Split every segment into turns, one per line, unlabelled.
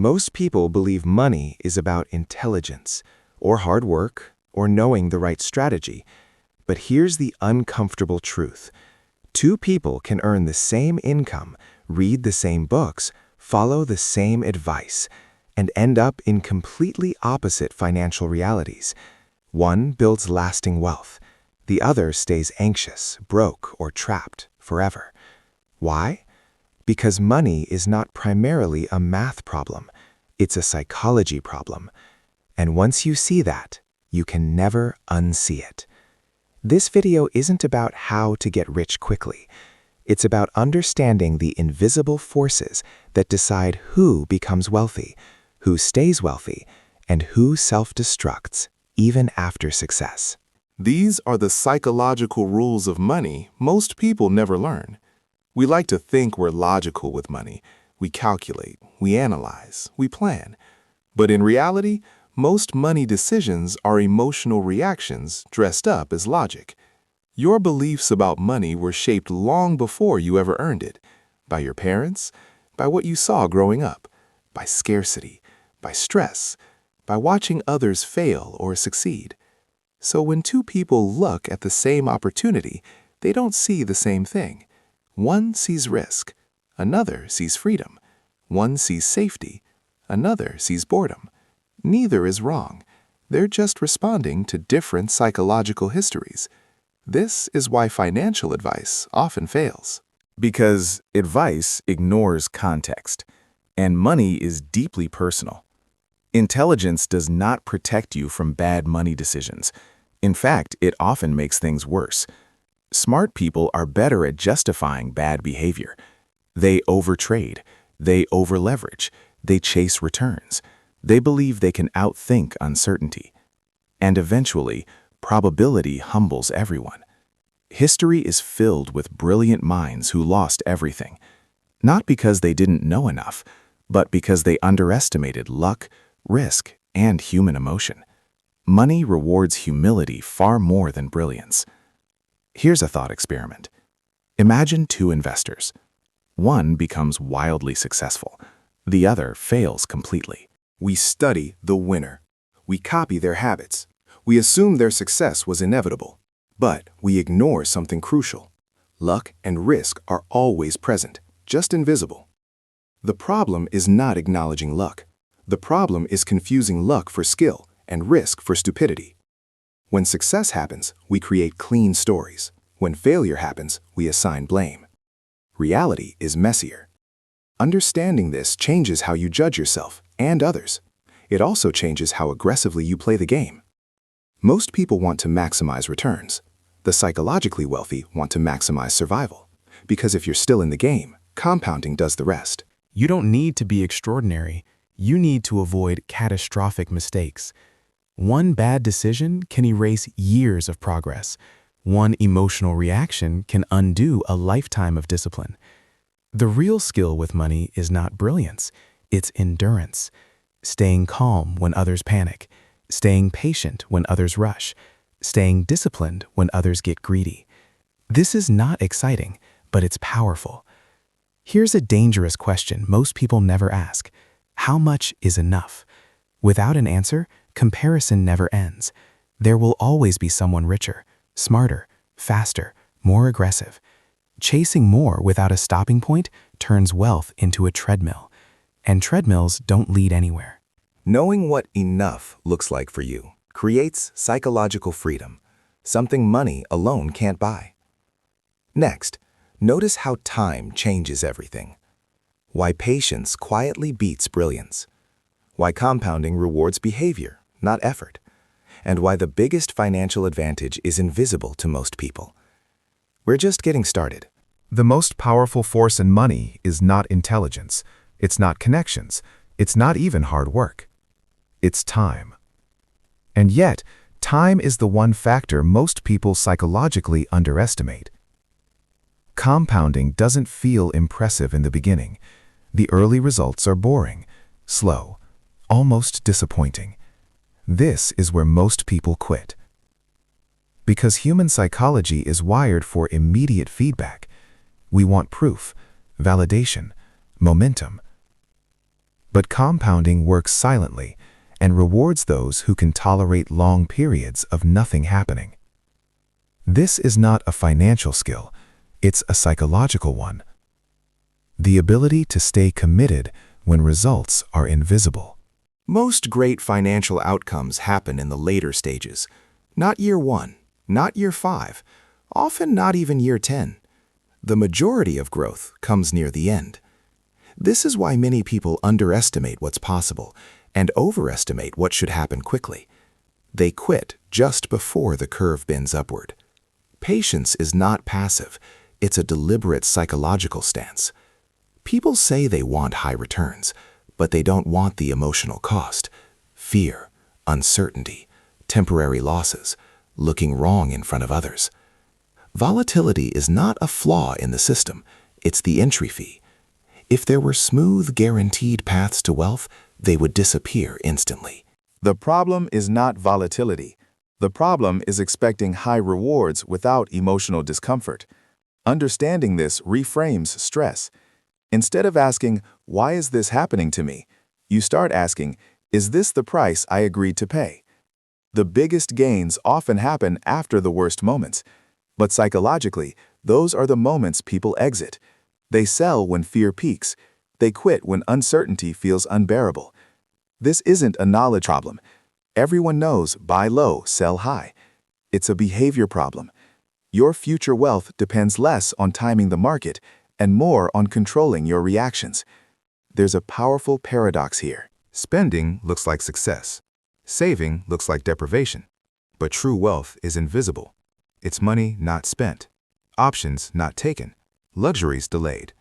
Most people believe money is about intelligence, or hard work, or knowing the right strategy. But here's the uncomfortable truth. Two people can earn the same income, read the same books, follow the same advice, and end up in completely opposite financial realities. One builds lasting wealth. The other stays anxious, broke, or trapped forever. Why? Because money is not primarily a math problem. It's a psychology problem. And once you see that, you can never unsee it. This video isn't about how to get rich quickly. It's about understanding the invisible forces that decide who becomes wealthy, who stays wealthy, and who self-destructs even after success.
These are the psychological rules of money most people never learn. We like to think we're logical with money. We calculate, we analyze, we plan. But in reality, most money decisions are emotional reactions dressed up as logic. Your beliefs about money were shaped long before you ever earned it, by your parents, by what you saw growing up, by scarcity, by stress, by watching others fail or succeed. So when two people look at the same opportunity, they don't see the same thing. One sees risk, another sees freedom. One sees safety, another sees boredom. Neither is wrong. They're just responding to different psychological histories. This is why financial advice often fails.
Because advice ignores context, and money is deeply personal. Intelligence does not protect you from bad money decisions. In fact, it often makes things worse. Smart people are better at justifying bad behavior. They overtrade, they overleverage, they chase returns. They believe they can outthink uncertainty. And eventually, probability humbles everyone. History is filled with brilliant minds who lost everything. Not because they didn't know enough, but because they underestimated luck, risk, and human emotion. Money rewards humility far more than brilliance. Here's a thought experiment. Imagine two investors. One becomes wildly successful. The other fails completely.
We study the winner. We copy their habits. We assume their success was inevitable. But we ignore something crucial. Luck and risk are always present, just invisible. The problem is not acknowledging luck. The problem is confusing luck for skill and risk for stupidity. When success happens, we create clean stories. When failure happens, we assign blame. Reality is messier. Understanding this changes how you judge yourself and others. It also changes how aggressively you play the game. Most people want to maximize returns. The psychologically wealthy want to maximize survival. Because if you're still in the game, compounding does the rest.
You don't need to be extraordinary. You need to avoid catastrophic mistakes. One bad decision can erase years of progress. One emotional reaction can undo a lifetime of discipline. The real skill with money is not brilliance, it's endurance. Staying calm when others panic, staying patient when others rush, staying disciplined when others get greedy. This is not exciting, but it's powerful. Here's a dangerous question most people never ask. How much is enough? Without an answer, comparison never ends. There will always be someone richer, smarter, faster, more aggressive. Chasing more without a stopping point turns wealth into a treadmill. And treadmills don't lead anywhere.
Knowing what enough looks like for you creates psychological freedom, something money alone can't buy. Next, notice how time changes everything. Why patience quietly beats brilliance. Why compounding rewards behavior, not effort. And why the biggest financial advantage is invisible to most people. We're just getting started.
The most powerful force in money is not intelligence. It's not connections. It's not even hard work. It's time. And yet, time is the one factor most people psychologically underestimate. Compounding doesn't feel impressive in the beginning. The early results are boring, slow, almost disappointing. This is where most people quit. Because human psychology is wired for immediate feedback. We want proof, validation, momentum. But compounding works silently and rewards those who can tolerate long periods of nothing happening. This is not a financial skill, it's a psychological one. The ability to stay committed when results are invisible.
Most great financial outcomes happen in the later stages. Not year 1, not year 5, often not even year 10. The majority of growth comes near the end. This is why many people underestimate what's possible and overestimate what should happen quickly. They quit just before the curve bends upward. Patience is not passive, it's a deliberate psychological stance. People say they want high returns, but they don't want the emotional cost: fear, uncertainty, temporary losses, looking wrong in front of others. Volatility is not a flaw in the system, it's the entry fee. If there were smooth, guaranteed paths to wealth, they would disappear instantly.
The problem is not volatility. The problem is expecting high rewards without emotional discomfort. Understanding this reframes stress. Instead of asking, "Why is this happening to me?" you start asking, "Is this the price I agreed to pay?" The biggest gains often happen after the worst moments. But psychologically, those are the moments people exit. They sell when fear peaks. They quit when uncertainty feels unbearable. This isn't a knowledge problem. Everyone knows buy low, sell high. It's a behavior problem. Your future wealth depends less on timing the market and more on controlling your reactions. There's a powerful paradox here.
Spending looks like success. Saving looks like deprivation. But true wealth is invisible. It's money not spent, options not taken, luxuries delayed.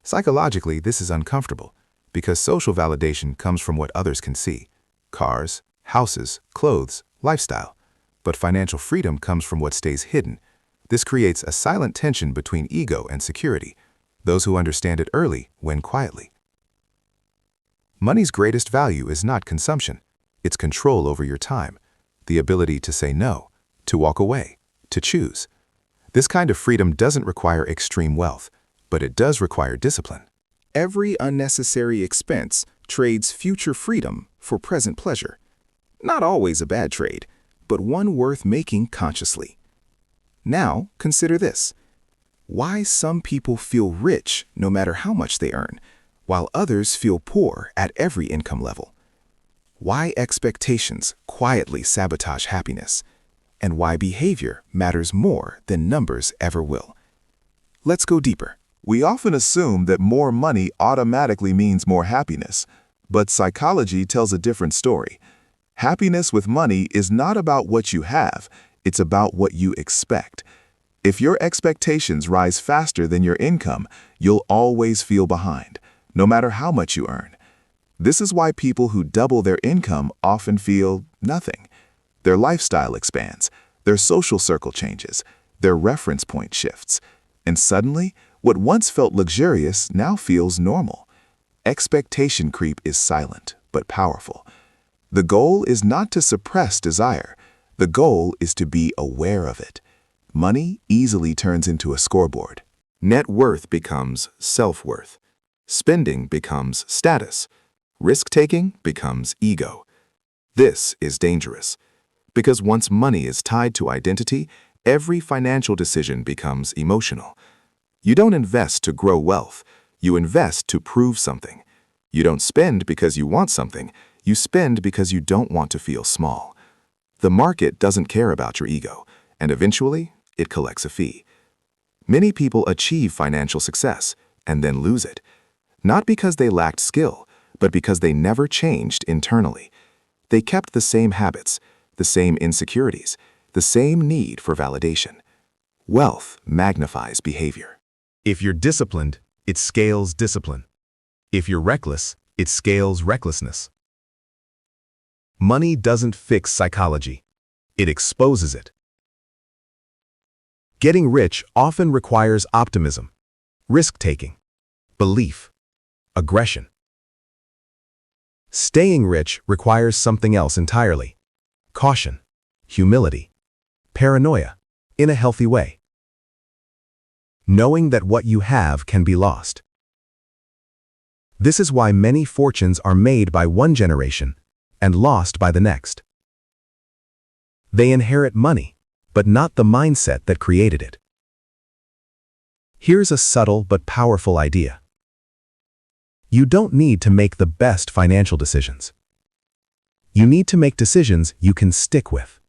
Psychologically, this is uncomfortable because social validation comes from what others can see: cars, houses, clothes, lifestyle. But financial freedom comes from what stays hidden. This creates a silent tension between ego and security. Those who understand it early win quietly. Money's greatest value is not consumption. It's control over your time, the ability to say no, to walk away, to choose. This kind of freedom doesn't require extreme wealth, but it does require discipline. Every unnecessary expense trades future freedom for present pleasure. Not always a bad trade, but one worth making consciously. Now, consider this: why some people feel rich no matter how much they earn, while others feel poor at every income level. Why expectations quietly sabotage happiness, and why behavior matters more than numbers ever will. Let's go deeper.
We often assume that more money automatically means more happiness, but psychology tells a different story. Happiness with money is not about what you have, it's about what you expect. If your expectations rise faster than your income, you'll always feel behind, no matter how much you earn. This is why people who double their income often feel nothing. Their lifestyle expands, their social circle changes, their reference point shifts, and suddenly, what once felt luxurious now feels normal. Expectation creep is silent but powerful. The goal is not to suppress desire. The goal is to be aware of it. Money easily turns into a scoreboard. Net worth becomes self-worth. Spending becomes status. Risk-taking becomes ego. This is dangerous, because once money is tied to identity, every financial decision becomes emotional. You don't invest to grow wealth. You invest to prove something. You don't spend because you want something. You spend because you don't want to feel small. The market doesn't care about your ego, and eventually, it collects a fee. Many people achieve financial success and then lose it, not because they lacked skill, but because they never changed internally. They kept the same habits, the same insecurities, the same need for validation. Wealth magnifies behavior.
If you're disciplined, it scales discipline. If you're reckless, it scales recklessness. Money doesn't fix psychology. It exposes it. Getting rich often requires optimism, risk-taking, belief, aggression. Staying rich requires something else entirely: caution, humility, paranoia, in a healthy way. Knowing that what you have can be lost. This is why many fortunes are made by one generation and lost by the next. They inherit money, but not the mindset that created it. Here's a subtle but powerful idea. You don't need to make the best financial decisions. You need to make decisions you can stick with.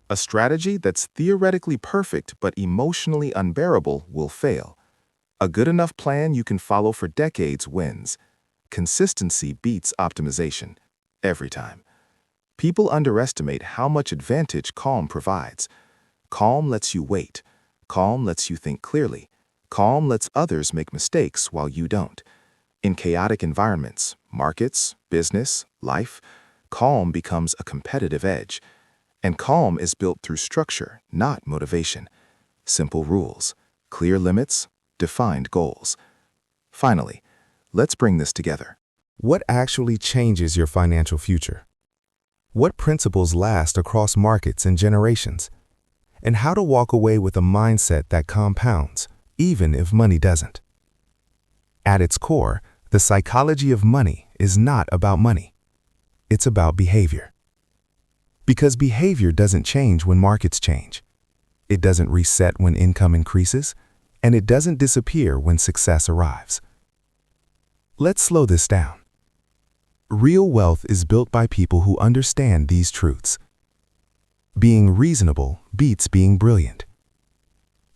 A strategy that's theoretically perfect but emotionally unbearable will fail. A good enough plan you can follow for decades wins. Consistency beats optimization, every time. People underestimate how much advantage calm provides. Calm lets you wait. Calm lets you think clearly. Calm lets others make mistakes while you don't. In chaotic environments, markets, business, life, calm becomes a competitive edge. And calm is built through structure, not motivation. Simple rules, clear limits, defined goals. Finally, let's bring this together.
What actually changes your financial future? What principles last across markets and generations? And how to walk away with a mindset that compounds, even if money doesn't. At its core, the psychology of money is not about money. It's about behavior. Because behavior doesn't change when markets change. It doesn't reset when income increases, and it doesn't disappear when success arrives. Let's slow this down. Real wealth is built by people who understand these truths. Being reasonable beats being brilliant.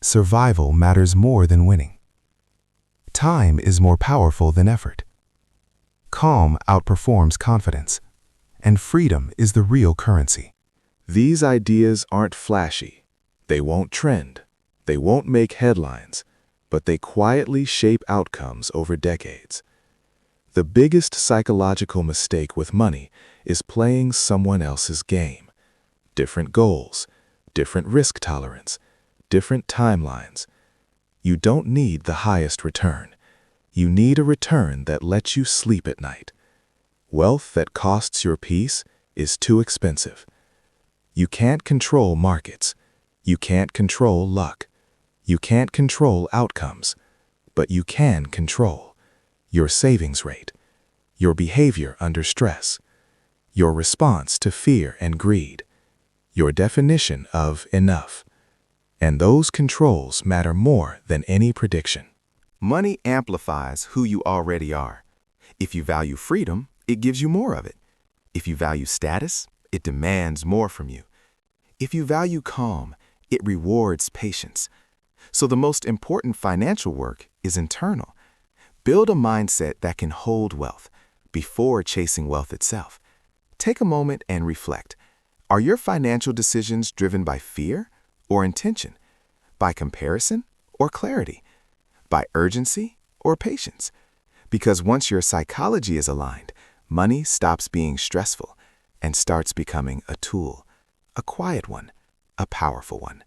Survival matters more than winning. Time is more powerful than effort. Calm outperforms confidence, and freedom is the real currency.
These ideas aren't flashy. They won't trend. They won't make headlines, but they quietly shape outcomes over decades. The biggest psychological mistake with money is playing someone else's game. Different goals, different risk tolerance, different timelines. You don't need the highest return. You need a return that lets you sleep at night. Wealth that costs your peace is too expensive. You can't control markets. You can't control luck. You can't control outcomes. But you can control your savings rate, your behavior under stress, your response to fear and greed, your definition of enough. And those controls matter more than any prediction.
Money amplifies who you already are. If you value freedom, it gives you more of it. If you value status, it demands more from you. If you value calm, it rewards patience. So the most important financial work is internal. Build a mindset that can hold wealth before chasing wealth itself. Take a moment and reflect. Are your financial decisions driven by fear or intention? By comparison or clarity? By urgency or patience? Because once your psychology is aligned, money stops being stressful and starts becoming a tool, a quiet one, a powerful one.